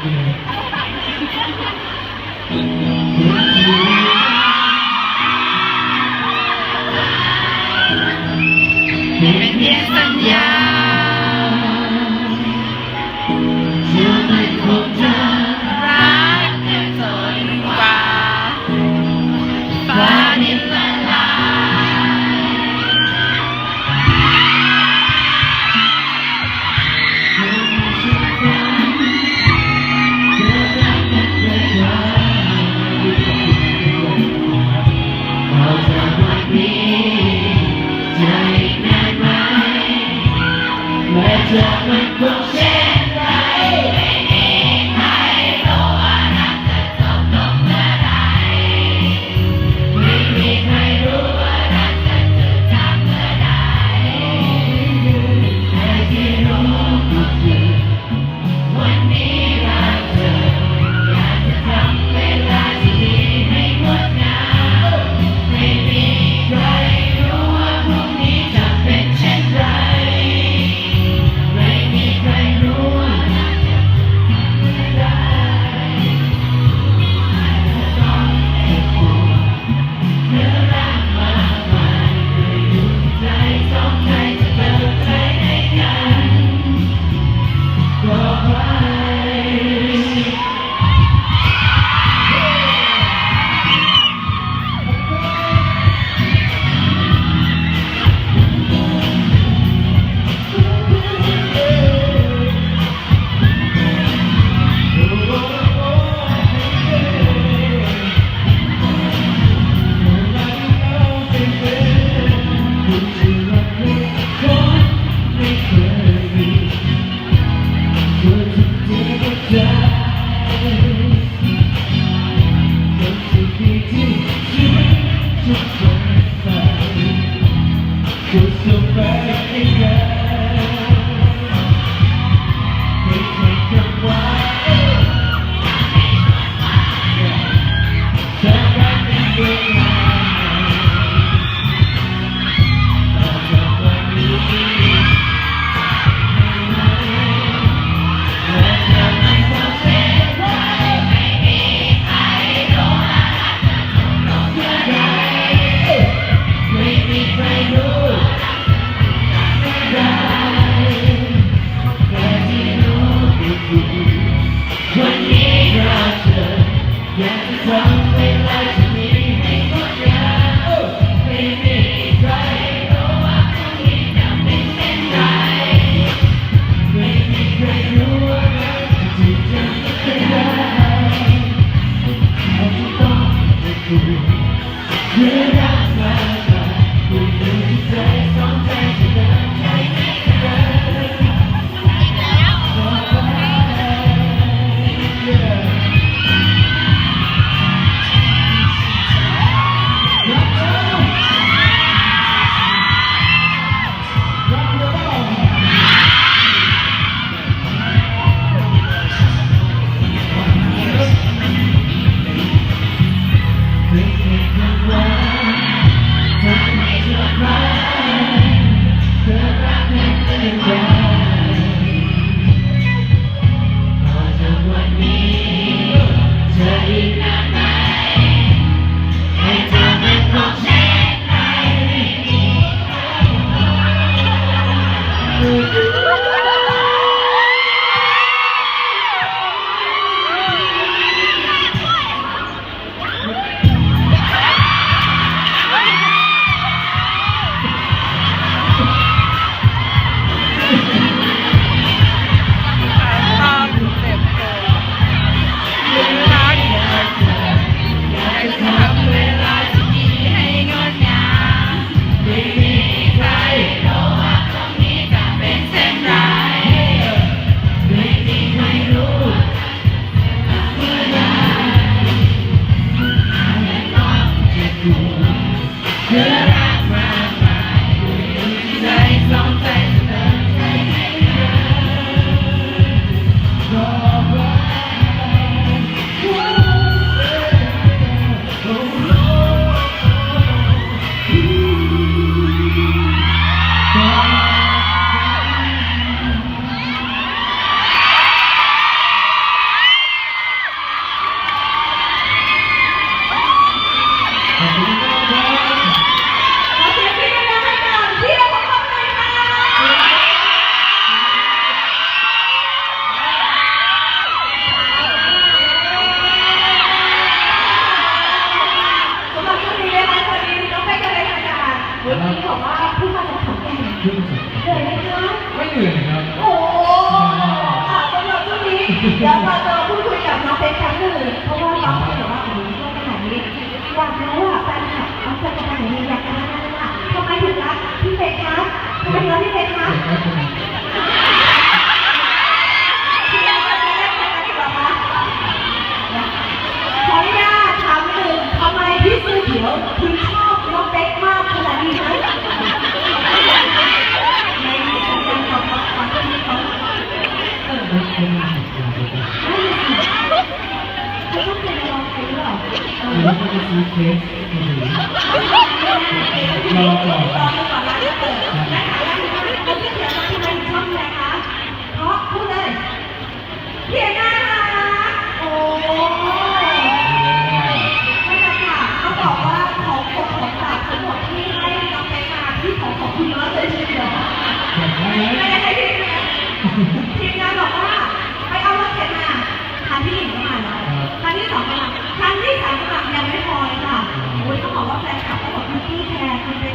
เป็นเพียงสัญญาฉันไม่คงจะรักเธอจนกว่าฟ้าดินละลาย เดี๋ยวเราจะพูดคุยกับน้องเป็นครั้งหนึ่งเพราะว่าน้องเขาบอกว่าโอ้โหช่วงขนาดนี้อยากรู้ว่าแฟนคลับน้องเป็นขนาดนี้อยากจะรู้ว่าทำไมถึงรักพี่เพชรคะทำไมถึงรักพี่เพชรคะพี่ยังจะไม่ได้ใครกันอีกเหรอคะขออนุญาตถามหนึ่งทำไมพี่ซื้อเขียวถึงชอบน้องเป๊กมากขนาดนี้นะในสัญญาณตอบรับก่อนที่เขาไม่สิเขาต้องเป็นรองใครหรือเปล่าแล้วก็จะซื้อเค้กมาถึงรอก่อนรอก่อนร้านจะเปิดและขายได้ที่ไหนแล้วพี่เขียวทำไมชอบอะไรคะเพราะพูดเลยเขียนน่ารักโอ้ไม่ใช่ค่ะเขาบอกว่าของฝากทั้งหมดที่ให้น้องเป๊กมาที่ขอบคุณมากเลยทีเดียวไม่ได้ให้พี่นะทีมงานบอกว่าไปเอารถเข็นมาคันที่หนึ่งก็มาแล้วคันที่สองก็มาคันที่สามก็มายังไม่พอเลยค่ะโอ้ยต้องบอกว่าแฟนคลับก็บอกคุณพี่แคร์คุณเป็น